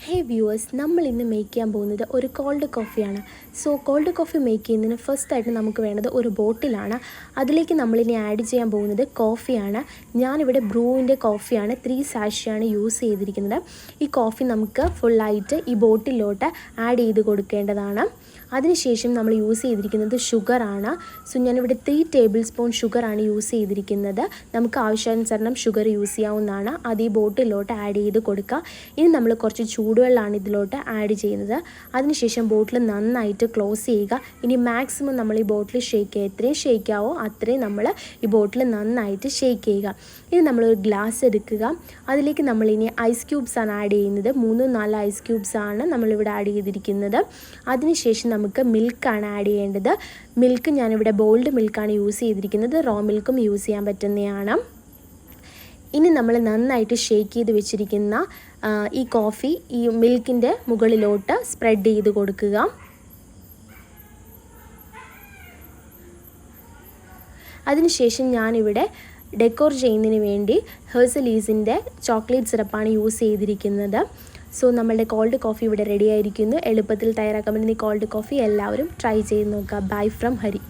ഹേ viewers, നമ്മൾ ഇന്ന് make ചെയ്യാൻ പോകുന്നത് ഒരു കോൾഡ് കോഫിയാണ്. സോ കോൾഡ് കോഫി മേക്ക് ചെയ്യുന്നതിന് ഫസ്റ്റായിട്ട് നമുക്ക് വേണ്ടത് ഒരു ബോട്ടിലാണ്. അതിലേക്ക് നമ്മളിനി ആഡ് ചെയ്യാൻ പോകുന്നത് കോഫിയാണ്. ഞാനിവിടെ ബ്രൂവിൻ്റെ കോഫിയാണ് 3 സാഷയാണ് യൂസ് ചെയ്തിരിക്കുന്നത്. ഈ കോഫി നമുക്ക് ഫുള്ളായിട്ട് ഈ ബോട്ടിലോട്ട് ആഡ് ചെയ്ത് കൊടുക്കേണ്ടതാണ്. അതിനുശേഷം നമ്മൾ യൂസ് ചെയ്തിരിക്കുന്നത് ഷുഗറാണ്. സോ ഞാനിവിടെ 3 ടേബിൾ സ്പൂൺ ഷുഗറാണ് യൂസ് ചെയ്തിരിക്കുന്നത്. നമുക്ക് ആവശ്യാനുസരണം ഷുഗർ യൂസ് ചെയ്യാവുന്നതാണ്. അത് ഈ ബോട്ടിലോട്ട് ആഡ് ചെയ്ത് കൊടുക്കുക. ഇനി നമ്മൾ കുറച്ച് ചൂടുവെള്ളമാണ് ഇതിലോട്ട് ആഡ് ചെയ്യുന്നത്. അതിനുശേഷം ബോട്ടിൽ നന്നായിട്ട് ക്ലോസ് ചെയ്യുക. ഇനി മാക്സിമം നമ്മൾ ഈ ബോട്ടിൽ ഷേക്ക് ചെയ്യുക, എത്രയും ഷേക്കാവോ അത്രയും നമ്മൾ ഈ ബോട്ടിൽ നന്നായിട്ട് ഷേക്ക് ചെയ്യുക. ഇനി നമ്മളൊരു ഗ്ലാസ് എടുക്കുക. അതിലേക്ക് നമ്മളിനി ഐസ് ക്യൂബ്സാണ് ആഡ് ചെയ്യുന്നത്. 3-4 ഐസ് ക്യൂബ്സാണ് നമ്മളിവിടെ ആഡ് ചെയ്തിരിക്കുന്നത്. അതിനുശേഷം നമുക്ക് മിൽക്കാണ് ആഡ് ചെയ്യേണ്ടത്. മിൽക്ക് ഞാനിവിടെ ബോൾഡ് മിൽക്കാണ് യൂസ് ചെയ്തിരിക്കുന്നത്. റോ മിൽക്കും യൂസ് ചെയ്യാൻ പറ്റുന്നതാണ്. ഇനി നമ്മൾ നന്നായിട്ട് ഷേക്ക് ചെയ്ത് വെച്ചിരിക്കുന്ന ഈ കോഫി ഈ മിൽക്കിൻ്റെ മുകളിലോട്ട് സ്പ്രെഡ് ചെയ്ത് കൊടുക്കുക. അതിനുശേഷം ഞാനിവിടെ ഡെക്കോർ ചെയ്യുന്നതിന് വേണ്ടി ഹെർസലീസിൻ്റെ ചോക്ലേറ്റ് സിറപ്പാണ് യൂസ് ചെയ്തിരിക്കുന്നത്. സോ നമ്മളുടെ കോൾഡ് കോഫി ഇവിടെ റെഡി ആയിരിക്കുന്നു. എളുപ്പത്തിൽ തയ്യാറാക്കാൻ പറ്റുന്ന ഈ കോൾഡ് കോഫി എല്ലാവരും ട്രൈ ചെയ്ത് നോക്കുക. Bye from Hari.